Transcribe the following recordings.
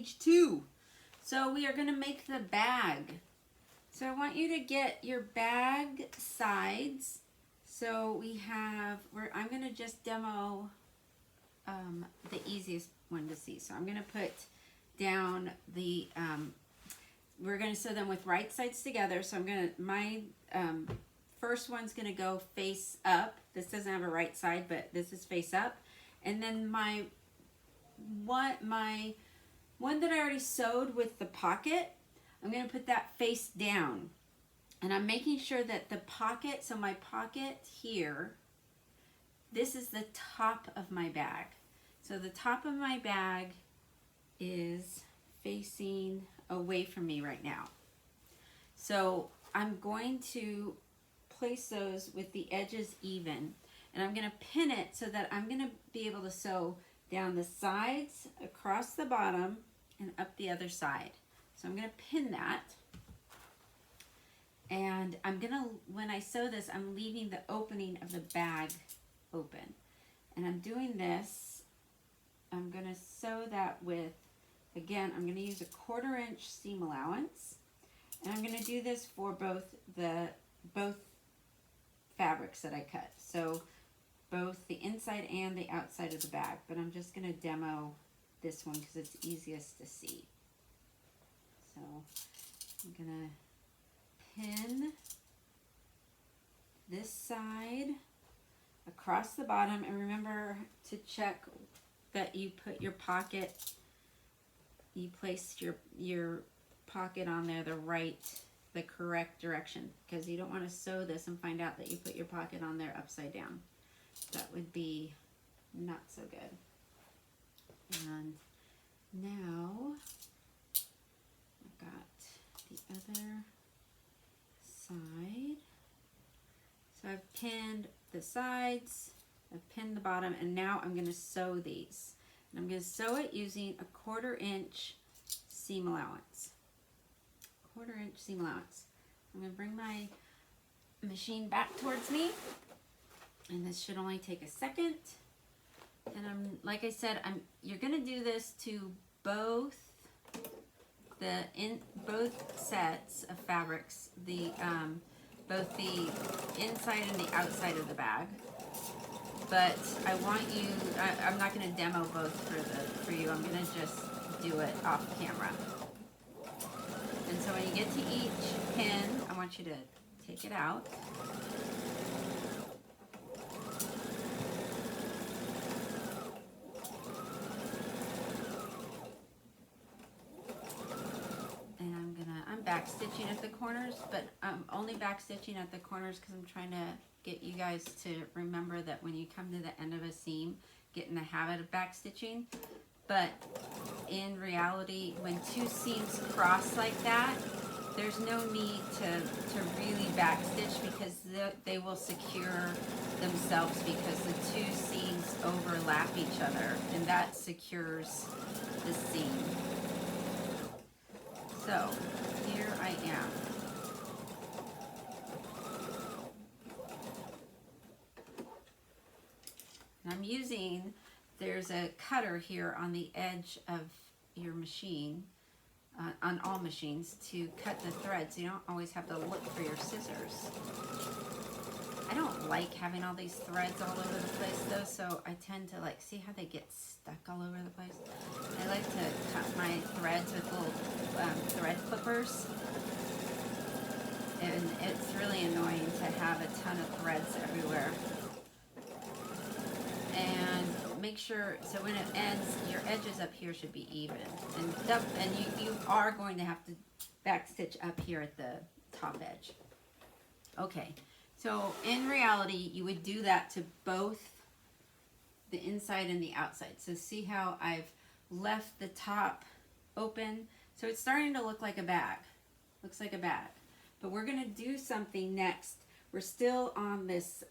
page 2. So we are going to make the bag. So I want you to get your bag sides. So we have, I'm going to just demo the easiest one to see. So I'm going to put down the, we're going to sew them with right sides together. So I'm going to, my first one's going to go face up. This doesn't have a right side, but this is face up. And then my one that I already sewed with the pocket, I'm going to put that face down. And I'm making sure that the pocket, so my pocket here, this is the top of my bag. So the top of my bag is facing away from me right now. So I'm going to place those with the edges even, and I'm going to pin it so that I'm going to be able to sew down the sides, across the bottom, and up the other side. So I'm going to pin that, and I'm going to, when I sew this, I'm leaving the opening of the bag open. And I'm doing this, I'm going to sew that with, again, I'm going to use a 1/4 inch seam allowance, and I'm going to do this for both fabrics that I cut. So both the inside and the outside of the bag, but I'm just going to demo this one because it's easiest to see. So I'm going to pin this side across the bottom, and remember to check that you put your pocket, you placed your pocket on there the correct direction, because you don't want to sew this and find out that you put your pocket on there upside down. That would be not so good. And now I've got the other side. So I've pinned the sides, I've pinned the bottom, and now I'm going to sew these. And I'm going to sew it using a 1/4 inch seam allowance. 1/4 inch seam allowance. I'm going to bring my machine back towards me, and this should only take a second. And like I said, you're going to do this to both sets of fabrics, both the inside and the outside of the bag. But I want you, I'm not going to demo both for you. I'm going to just do it off camera. And so when you get to each pin, I want you to take it out. And I'm back stitching at the corners, but I'm only back stitching at the corners because I'm trying to get you guys to remember that when you come to the end of a seam, get in the habit of back stitching. But in reality, when two seams cross like that, there's no need to really back stitch, because they will secure themselves, because the two seams overlap each other, and that secures the seam. So here I am. And I'm using, there's a cutter here on the edge of your machine, on all machines, to cut the threads. You don't always have to look for your scissors. I don't like having all these threads all over the place though, so I tend to see how they get stuck all over the place? I like to cut my threads with little thread clippers. And it's really annoying to have a ton of threads everywhere. And make sure, so when it ends, your edges up here should be even. And you are going to have to back stitch up here at the top edge. Okay, so in reality, you would do that to both the inside and the outside. So see how I've left the top open? So it's starting to look like a bag. Looks like a bag. But we're going to do something next. We're still on this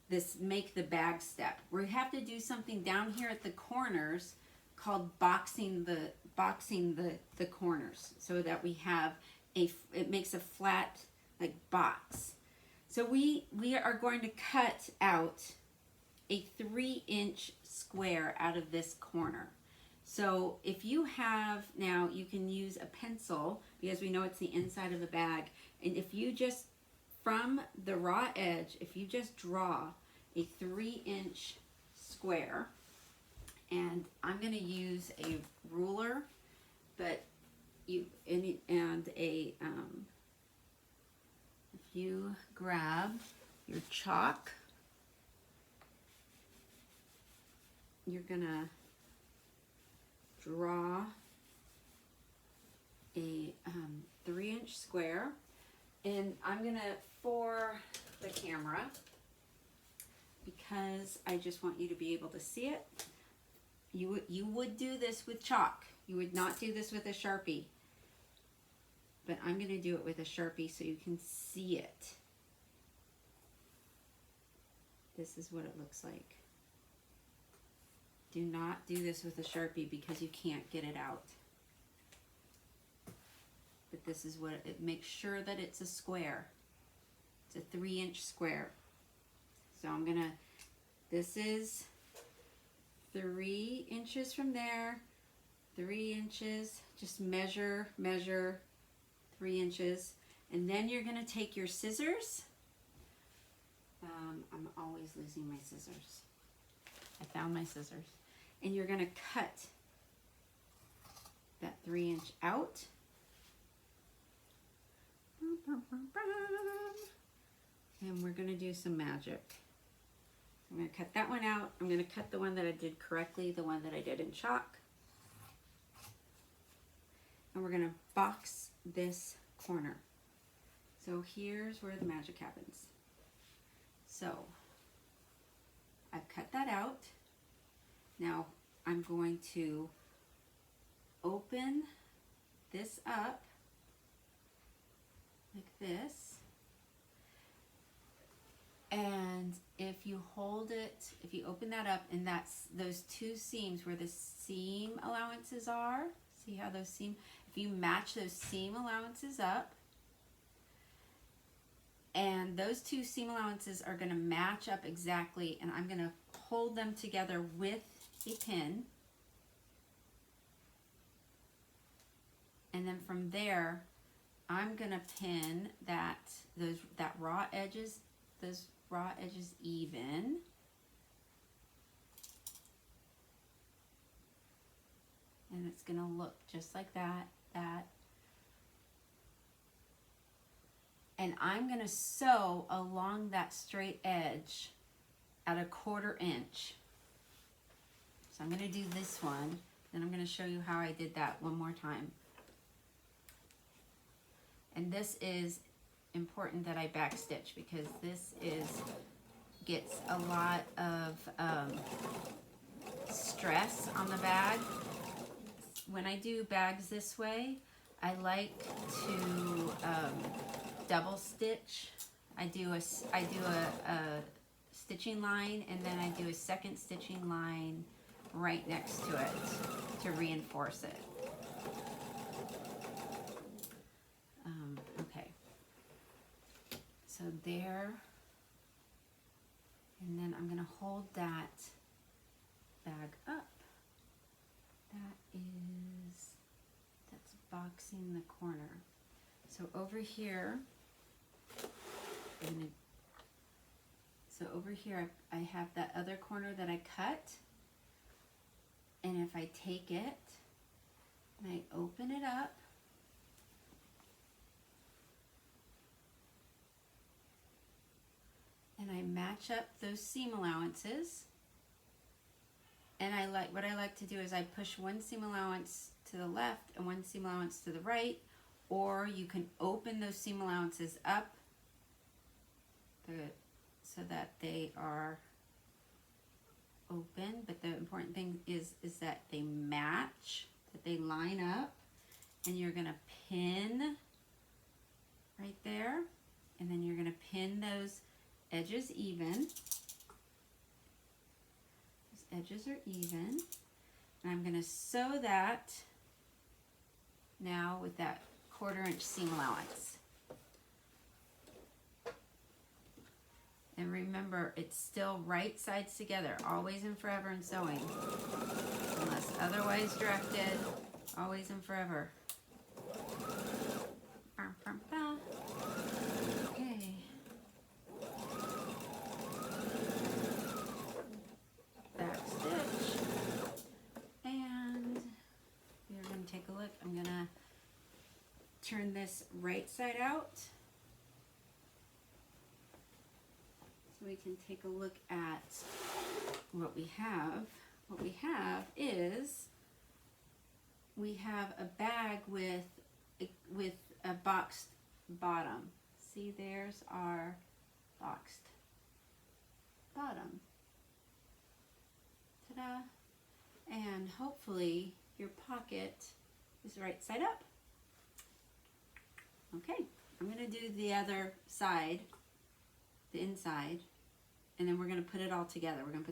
this make the bag step. We have to do something down here at the corners called boxing the corners, so that we have it makes a flat box. So we are going to cut out a 3-inch square out of this corner. So if you have, now you can use a pencil because we know it's the inside of the bag. And if you just, from the raw edge, if you just draw a 3-inch square, and I'm going to use a ruler, but if you grab your chalk, you're going to draw a 3-inch square, and I'm going to, for the camera, because I just want you to be able to see it, you would do this with chalk. You would not do this with a Sharpie. But I'm going to do it with a Sharpie so you can see it. This is what it looks like. Do not do this with a Sharpie because you can't get it out. But this is what it makes sure that it's a square. It's a 3-inch square. So I'm going to, this is 3 inches from there, 3 inches, just measure 3 inches, and then you're going to take your scissors. I'm always losing my scissors. I found my scissors. And you're going to cut that 3-inch out. And we're going to do some magic. I'm going to cut that one out. I'm going to cut the one that I did correctly, the one that I did in chalk. And we're going to box this corner. So here's where the magic happens. So I've cut that out. Now I'm going to open this up like this. And if you hold it, if you open that up, and that's those 2 seams where the seam allowances are, see how those seam, if you match those seam allowances up, and those 2 seam allowances are going to match up exactly, and I'm going to hold them together with a pin, and then from there I'm going to pin those raw edges even, and it's going to look just like that. And I'm going to sew along that straight edge at a 1/4 inch. So I'm going to do this one, then I'm going to show you how I did that one more time. And this is important that I backstitch because this gets a lot of stress on the bag. When I do bags this way, I like to double stitch. I do a stitching line, and then I do a second stitching line right next to it to reinforce it. Okay, so there, and then I'm going to hold that bag up. That's boxing the corner. So over here, I have that other corner that I cut, and if I take it and I open it up, and I match up those seam allowances, and what I like to do is I push one seam allowance to the left and one seam allowance to the right, or you can open those seam allowances up so that they are open, but the important thing is that they match, that they line up, and you're going to pin right there, and then you're going to pin those edges even. Those edges are even, and I'm going to sew that now with that 1/4 inch seam allowance. And remember, it's still right sides together, always and forever in sewing. Unless otherwise directed, always and forever. Okay. Back stitch. And we're going to take a look. I'm going to turn this right side out so we can take a look at what we have. What we have is we have a bag with a boxed bottom. See, there's our boxed bottom. Ta-da! And hopefully your pocket is right side up. Okay, I'm going to do the other side, the inside, and then we're going to put it all together. We're going to put